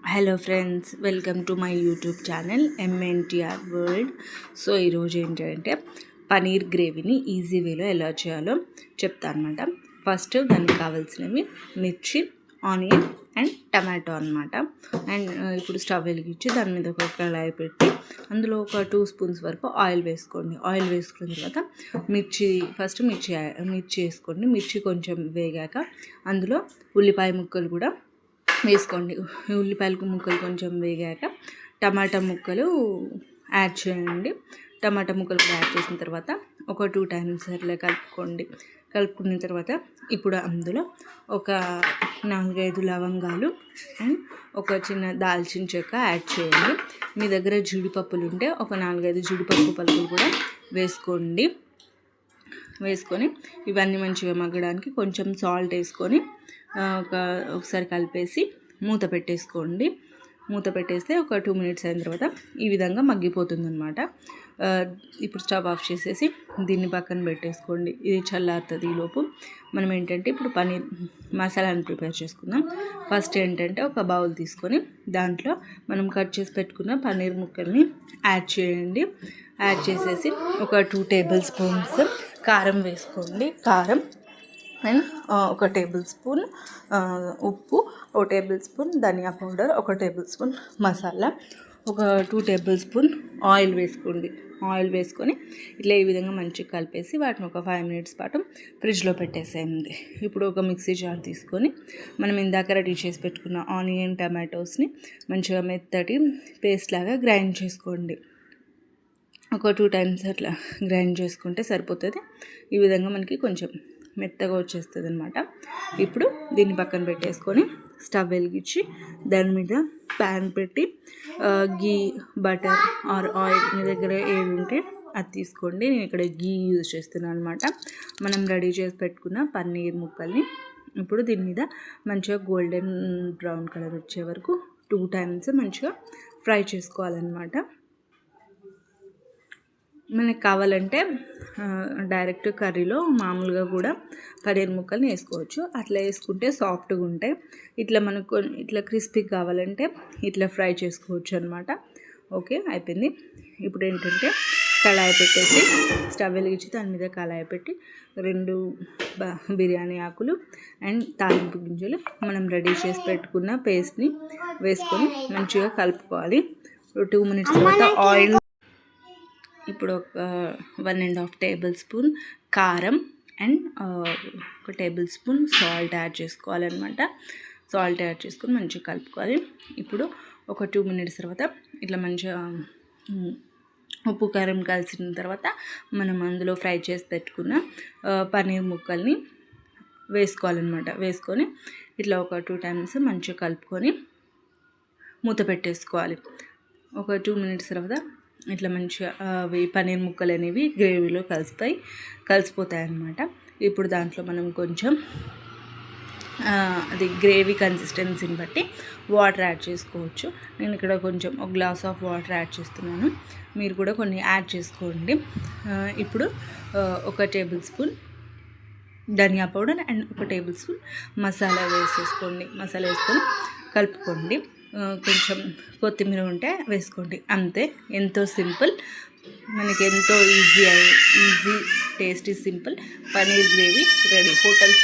Hello friends, welcome to my YouTube channel MNTR world. So ఈరోజు ఏంటంటే paneer గ్రేవీని easy వేలో ఎలా చేయాలో చెప్తాను అనమాట. ఫస్ట్ దానికి కావాల్సినవి మిర్చి, ఆనియన్ అండ్ టమాటో అనమాట. అండ్ ఇప్పుడు స్టవ్ వెలిగించి దాని మీద ఒక కళాయి పెట్టి అందులో ఒక 2 స్పూన్స్ వరకు ఆయిల్ వేసుకోండి. ఆయిల్ వేసుకున్న తర్వాత మిర్చి వేసుకోండి. మిర్చి కొంచెం వేగాక అందులో ఉల్లిపాయ ముక్కలు కూడా వేసుకోండి. ఉల్లిపాయల ముక్కలు కొంచెం వేగాక టమాటా ముక్కలు యాడ్ చేయండి. టమాటా ముక్కలు కూడా యాడ్ చేసిన తర్వాత ఒక 2 టైమ్స్ అట్లా కలుపుకున్న తర్వాత ఇప్పుడు అందులో ఒక 4-5 లవంగాలు అండ్ ఒక చిన్న దాల్చిన చెక్క యాడ్ చేయండి. మీ దగ్గర జీడిపప్పులు ఉంటే ఒక 4-5 జీడిపప్పు పలుకులు కూడా వేసుకొని ఇవన్నీ మంచిగా మగ్గడానికి కొంచెం సాల్ట్ వేసుకొని ఒకసారి కలిపేసి మూత పెట్టేసుకోండి. మూత పెట్టేస్తే ఒక 2 మినిట్స్ అయిన తర్వాత ఈ విధంగా మగ్గిపోతుంది అనమాట. ఇప్పుడు స్టవ్ ఆఫ్ చేసేసి దీన్ని పక్కన పెట్టేసుకోండి. ఇది చల్లారుతుంది. ఈలోపు మనం ఏంటంటే ఇప్పుడు పన్నీర్ మసాలాను ప్రిపేర్ చేసుకుందాం. ఫస్ట్ ఏంటంటే ఒక బౌల్ తీసుకొని దాంట్లో మనం కట్ చేసి పెట్టుకున్న పన్నీర్ ముక్కల్ని యాడ్ చేయండి. యాడ్ చేసేసి ఒక 2 టేబుల్ స్పూన్స్ కారం వేసుకోండి. కారం అండ్ ఒక టేబుల్ స్పూన్ ఉప్పు, ఒక టేబుల్ స్పూన్ ధనియా పౌడర్, ఒక టేబుల్ స్పూన్ మసాలా, ఒక 2 టేబుల్ స్పూన్ ఆయిల్ వేసుకోండి. ఆయిల్ వేసుకొని ఇట్లా ఈ విధంగా మంచిగా కలిపేసి వాటిని ఒక 5 మినిట్స్ పాటు ఫ్రిడ్జ్లో పెట్టేసేయండి. ఇప్పుడు ఒక మిక్సీ జార్ తీసుకొని మనం ఇందాక రెడీ చేసి పెట్టుకున్న ఆనియన్, టమాటోస్ని మంచిగా మెత్తటి పేస్ట్ లాగా గ్రైండ్ చేసుకోండి. ఒక 2 టైమ్స్ అట్లా గ్రైండ్ చేసుకుంటే సరిపోతుంది. ఈ విధంగా మనకి కొంచెం మెత్తగా వచ్చేస్తుంది అనమాట. ఇప్పుడు దీన్ని పక్కన పెట్టేసుకొని స్టవ్ వెలిగించి దాని మీద ప్యాన్ పెట్టి గీ, బటర్ ఆర్ ఆయిల్ మీ దగ్గర ఏది ఉంటే అది తీసుకోండి. నేను ఇక్కడ గీ యూజ్ చేస్తున్నాను అనమాట. మనం రెడీ చేసి పెట్టుకున్న పన్నీర్ ముక్కల్ని ఇప్పుడు దీని మీద మంచిగా గోల్డెన్ బ్రౌన్ కలర్ వచ్చే వరకు 2 టైమ్స్ మంచిగా ఫ్రై చేసుకోవాలన్నమాట. మనకి కావాలంటే డైరెక్ట్ కర్రీలో మామూలుగా కూడా పన్నీర్ ముక్కల్ని వేసుకోవచ్చు. అట్లా వేసుకుంటే సాఫ్ట్గా ఉంటాయి. ఇట్లా మనకు ఇట్లా క్రిస్పీగా కావాలంటే ఇట్లా ఫ్రై చేసుకోవచ్చు అనమాట. ఓకే, అయిపోయింది. ఇప్పుడు ఏంటంటే కళాయి పెట్టేసి స్టవ్ వెలిగించి దాని మీద కళాయి పెట్టి 2 బిర్యానీ ఆకులు అండ్ తాలింపు గింజలు మనం రెడీ చేసి పెట్టుకున్న పేస్ట్ని వేసుకొని మంచిగా కలుపుకోవాలి. 2 మినిట్స్ తర్వాత ఆయిల్, ఇప్పుడు ఒక 1.5 టేబుల్ స్పూన్ కారం అండ్ ఒక టేబుల్ స్పూన్ సాల్ట్ యాడ్ చేసుకోవాలన్నమాట. సాల్ట్ యాడ్ చేసుకొని మంచిగా కలుపుకోవాలి. ఇప్పుడు ఒక 2 మినిట్స్ తర్వాత ఇట్లా మంచిగా ఉప్పు కారం కలిసిన తర్వాత మనం అందులో ఫ్రై చేసి పెట్టుకున్న పన్నీర్ ముక్కల్ని వేసుకోవాలన్నమాట. వేసుకొని ఇట్లా ఒక 2 టైమ్స్ మంచిగా కలుపుకొని మూత పెట్టేసుకోవాలి. ఒక 2 మినిట్స్ తర్వాత ఇట్లా మంచిగా అవి పన్నీర్ ముక్కలు అనేవి గ్రేవీలో కలిసిపోతాయి అన్నమాట. ఇప్పుడు దాంట్లో మనం కొంచెం అది గ్రేవీ కన్సిస్టెన్సీని బట్టి వాటర్ యాడ్ చేసుకోవచ్చు. నేను ఇక్కడ కొంచెం ఒక గ్లాస్ ఆఫ్ వాటర్ యాడ్ చేస్తున్నాను. మీరు కూడా కొన్ని యాడ్ చేసుకోండి. ఇప్పుడు ఒక టేబుల్ స్పూన్ ధనియా పౌడర్ అండ్ ఒక టేబుల్ స్పూన్ మసాలా వేసేసుకోండి. మసాలా వేసుకొని కలుపుకోండి. కొంచెం కొత్తిమీర ఉంటే వేసుకోండి. అంతే, ఎంతో సింపుల్, మనకి ఎంతో easy tasty simple paneer gravy ready. Hotel